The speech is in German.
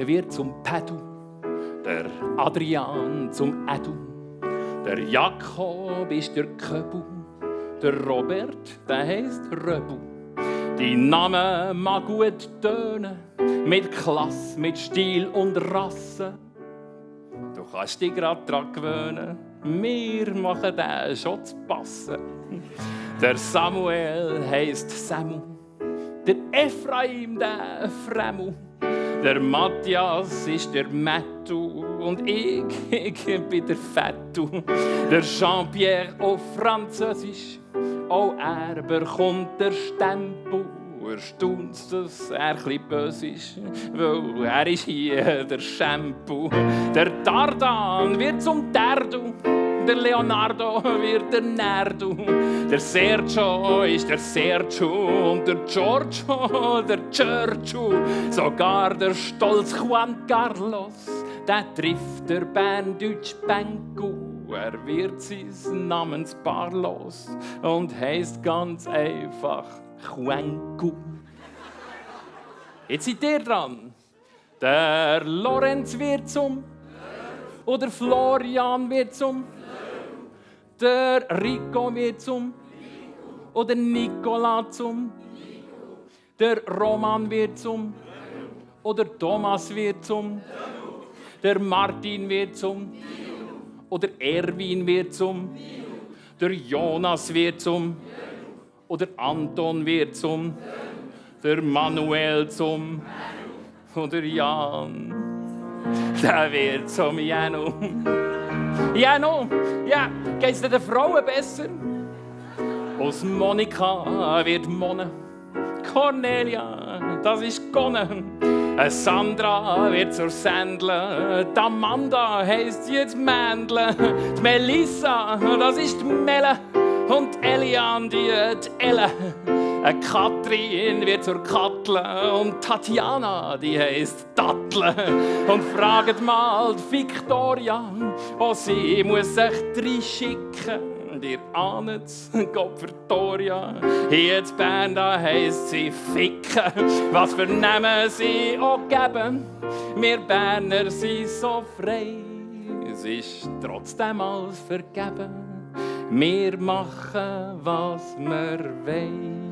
wird zum Peddu, der Adrian zum Edu, der Jakob ist der Köbu, der Robert, der heisst Röbu. Die Namen mag gut tönen, mit Klasse, mit Stil und Rasse. Du kannst dich grad dran gewöhnen, wir machen den schon zu passen. Der Samuel heisst Samu, der Ephraim der Fremu, der Matthias ist der Mattu und ich bin der Fettu. Der Jean-Pierre auf Französisch, auch er bekommt der Stempel. Erstaunt, dass er etwas böse ist, weil er ist hier der Shampoo. Der Dardan wird zum Dardu, der Leonardo wird der Nerdu. Der Sergio ist der Sergio und der Giorgio der Giorgio. Sogar der stolz Juan Carlos, der trifft der Berndeutsch Bengu. Er wird seines Namenspaar los und heisst ganz einfach Juanku. Jetzt seid ihr dran. Der Lorenz wird zum oder Florian wird zum der Rico wird zum oder Nicola zum der Roman wird zum oder Thomas wird zum der Martin wird zum oder Erwin wird zum der Jonas wird zum oder Anton wird zum der Manuel zum oder Jan der wird zum Janu. Janu, ja, geht's den Frauen besser? Aus Monika wird Mone. Cornelia, das ist Gonne. Sandra wird zur Sandle. Die Amanda heisst jetzt Mändle. Die Melissa, das ist die Melle. Und Elian, die Elle. Katrin wird zur Katle. Und Tatjana, die heisst Tattle. Und fragt mal die Victoria, wo sie muss sich reinschicken. Ihr ahnet's, Gott für Victoria. Hier in Bern, da heisst sie Ficken. Was für Namen sie auch geben. Wir Berner sind so frei. Es ist trotzdem alles vergeben. Wir machen, was wir wollen.